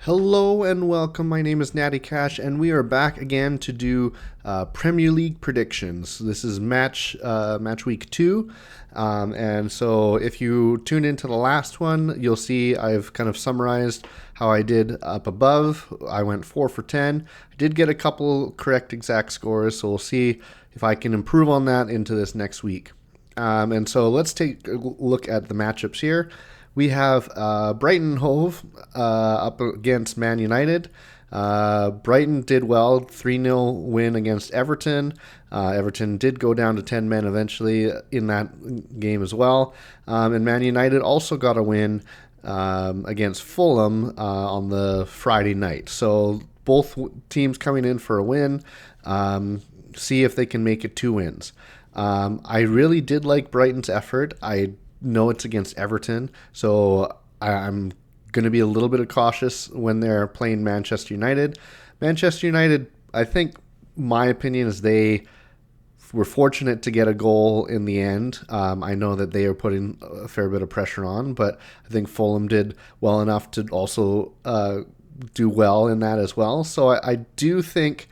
Hello and welcome. My name is Natty Cash, and we are back again to do Premier League predictions. This is match week 2, and so if you tune into the last one, you'll see I've kind of summarized how I did up above. I went 4 for 10. I did get a couple correct exact scores, so we'll see if I can improve on that into this next week. And so let's take a look at the matchups here. We have Brighton Hove up against Man United. Brighton did well, 3-0 win against Everton. Everton did go down to 10 men eventually in that game as well. And Man United also got a win against Fulham on the Friday night. So both teams coming in for a win. See if they can make it 2 wins. I really did like Brighton's effort. I know it's against Everton, so I'm going to be a little bit cautious when they're playing Manchester United. Manchester United, I think my opinion is they were fortunate to get a goal in the end. I know that they are putting a fair bit of pressure on, but I think Fulham did well enough to also do well in that as well. So I do think,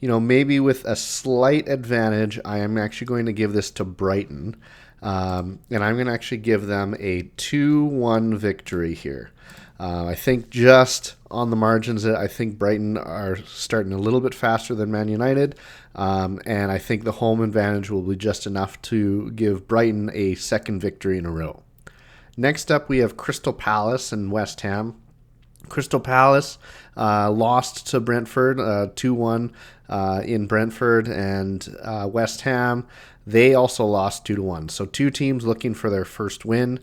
maybe with a slight advantage, I am actually going to give this to Brighton. And I'm going to actually give them a 2-1 victory here. I think just on the margins, I think Brighton are starting a little bit faster than Man United. And I think the home advantage will be just enough to give Brighton a second victory in a row. Next up, we have Crystal Palace and West Ham. Crystal Palace lost to Brentford 2-1 in Brentford, and West Ham, they also lost 2-1. So 2 teams looking for their first win.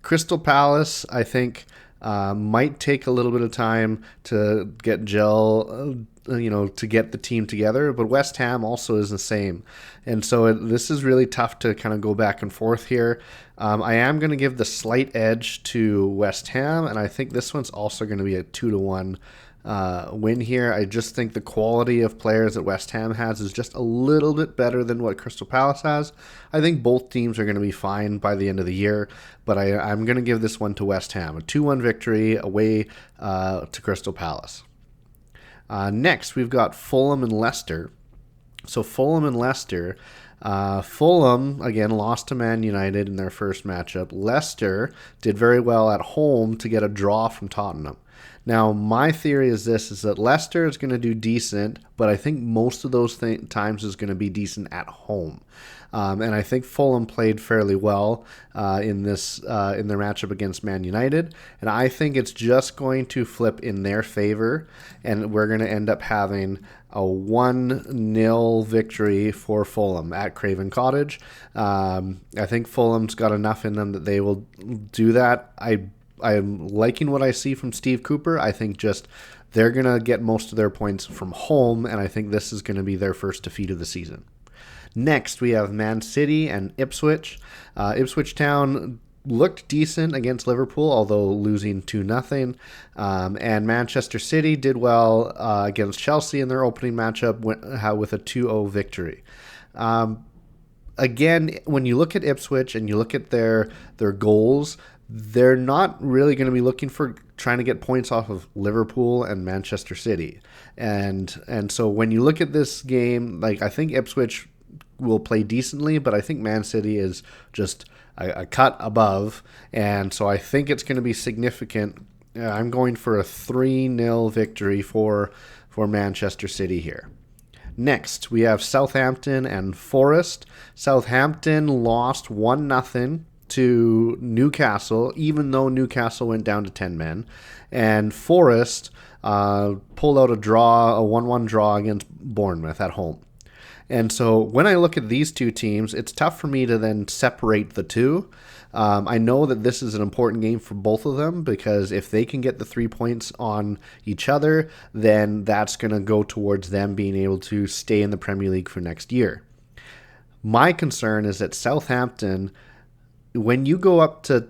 Crystal Palace, I think, might take a little bit of time to get to get the team together, but West Ham also is the same. And so this is really tough to kind of go back and forth here. I am going to give the slight edge to West Ham, and I think this one's also going to be a 2-1 win here. I just think the quality of players that West Ham has is just a little bit better than what Crystal Palace has. I think both teams are going to be fine by the end of the year, but I'm going to give this one to West Ham, a 2-1 victory away to Crystal Palace. Next, we've got Fulham and Leicester. So Fulham and Leicester. Fulham, again, lost to Man United in their first matchup. Leicester did very well at home to get a draw from Tottenham. Now, my theory is that Leicester is going to do decent, but I think most of those times is going to be decent at home. And I think Fulham played fairly well in their matchup against Man United. And I think it's just going to flip in their favor, and we're going to end up having a 1-0 victory for Fulham at Craven Cottage. I think Fulham's got enough in them that they will do that. I'm liking what I see from Steve Cooper. I think just they're going to get most of their points from home, and I think this is going to be their first defeat of the season. Next, we have Man City and Ipswich. Ipswich Town looked decent against Liverpool, although losing 2-0. And Manchester City did well against Chelsea in their opening matchup with a 2-0 victory. Again, when you look at Ipswich and you look at their goals, they're not really going to be looking for trying to get points off of Liverpool and Manchester City. And so when you look at this game, I think Ipswich will play decently, but I think Man City is just a cut above, and so I think it's going to be significant. I'm going for a 3-0 victory for Manchester City here. Next, we have Southampton and Forest. Southampton lost 1-0 to Newcastle, even though Newcastle went down to 10 men, and Forest pulled out a 1-1 draw against Bournemouth at home. And so when I look at these two teams, it's tough for me to then separate the two. I know that this is an important game for both of them, because if they can get the 3 points on each other, then that's going to go towards them being able to stay in the Premier League for next year. My concern is that Southampton, when you go up to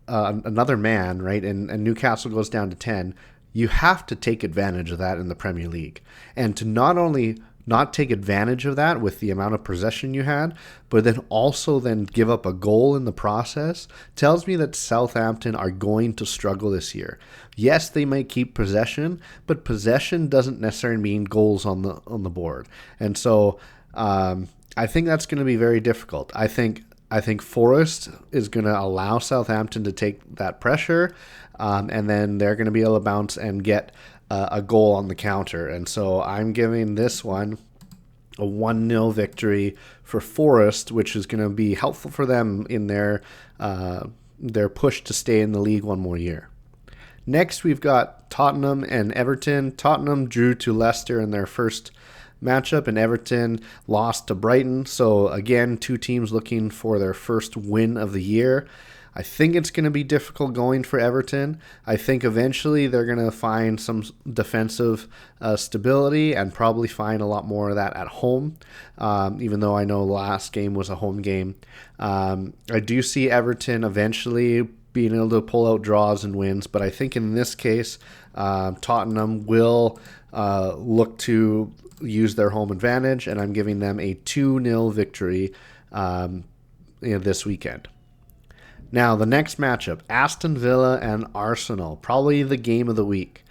another man, right, and Newcastle goes down to 10, you have to take advantage of that in the Premier League. And to not only not take advantage of that with the amount of possession you had, but then also then give up a goal in the process, tells me that Southampton are going to struggle this year. Yes, they might keep possession, but possession doesn't necessarily mean goals on the board. And so I think that's going to be very difficult. I think Forest is going to allow Southampton to take that pressure, and then they're going to be able to bounce and get a goal on the counter. And so I'm giving this one a 1-0 victory for Forest, which is going to be helpful for them in their push to stay in the league one more year. Next, we've got Tottenham and Everton. Tottenham drew to Leicester in their first matchup, and Everton lost to Brighton. So again, two teams looking for their first win of the year. I think it's going to be difficult going for Everton. I think eventually they're going to find some defensive stability and probably find a lot more of that at home, even though I know last game was a home game. I do see Everton eventually being able to pull out draws and wins, but I think in this case, Tottenham will look to use their home advantage, and I'm giving them a 2-0 victory this weekend. Now, the next matchup, Aston Villa and Arsenal, probably the game of the week.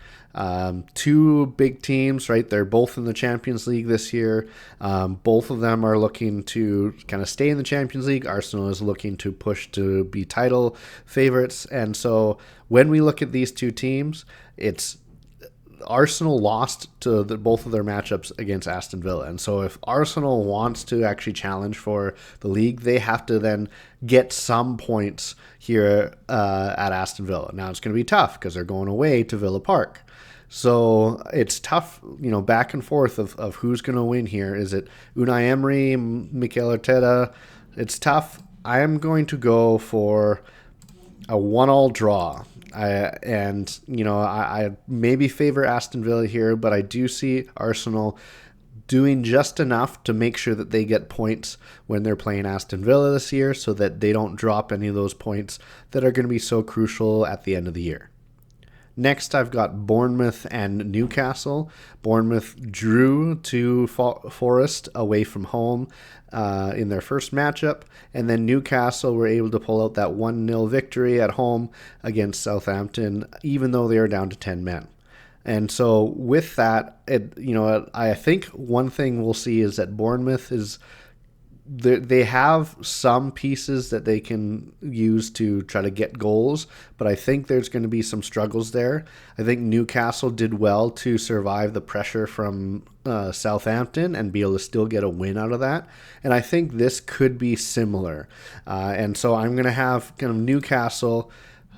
Two big teams, right? They're both in the Champions League this year. Both of them are looking to kind of stay in the Champions League. Arsenal is looking to push to be title favorites. And so when we look at these two teams, it's Arsenal lost to both of their matchups against Aston Villa. And so if Arsenal wants to actually challenge for the league, they have to then get some points here at Aston Villa. Now, it's going to be tough because they're going away to Villa Park. So it's tough, back and forth of who's going to win here. Is it Unai Emery, Mikel Arteta? It's tough. I am going to go for a 1-1 draw. I maybe favor Aston Villa here, but I do see Arsenal doing just enough to make sure that they get points when they're playing Aston Villa this year so that they don't drop any of those points that are going to be so crucial at the end of the year. Next, I've got Bournemouth and Newcastle. Bournemouth drew to Forest away from home in their first matchup, and then Newcastle were able to pull out that 1-0 victory at home against Southampton, even though they are down to 10 men. And so with that, I think one thing we'll see is that Bournemouth they have some pieces that they can use to try to get goals, but I think there's going to be some struggles there. I think Newcastle did well to survive the pressure from Southampton and be able to still get a win out of that. And I think this could be similar. And so I'm going to have kind of Newcastle,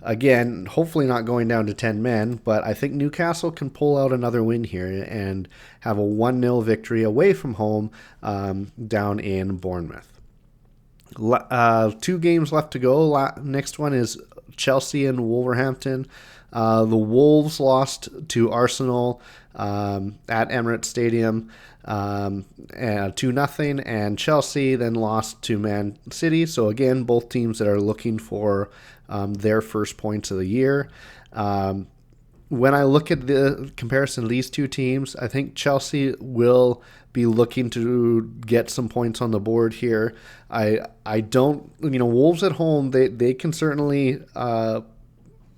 again, hopefully not going down to 10 men, but I think Newcastle can pull out another win here and have a 1-0 victory away from home down in Bournemouth. 2 games left to go. Next one is Chelsea and Wolverhampton. The Wolves lost to Arsenal at Emirates Stadium 2-0, and Chelsea then lost to Man City. So again, both teams that are looking for their first points of the year. When I look at the comparison of these two teams, I think Chelsea will be looking to get some points on the board here. I don't, Wolves at home, they can certainly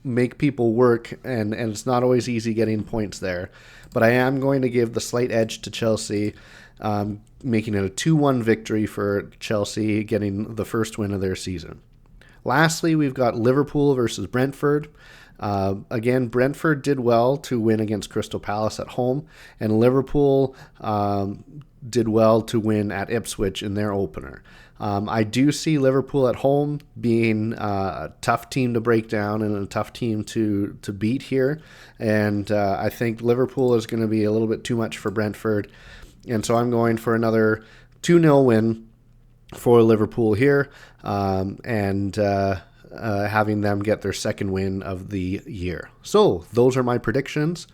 make people work, and it's not always easy getting points there. But I am going to give the slight edge to Chelsea, making it a 2-1 victory for Chelsea, getting the first win of their season. Lastly, we've got Liverpool versus Brentford. Again, Brentford did well to win against Crystal Palace at home, and Liverpool did well to win at Ipswich in their opener. I do see Liverpool at home being a tough team to break down and a tough team to beat here, and I think Liverpool is going to be a little bit too much for Brentford, and so I'm going for another 2-0 win for Liverpool here, and having them get their second win of the year. So those are my predictions.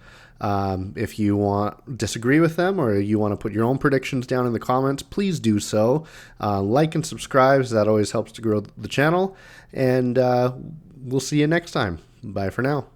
If you disagree with them, or you want to put your own predictions down in the comments, please do so. Like and subscribe, that always helps to grow the channel. And we'll see you next time. Bye for now.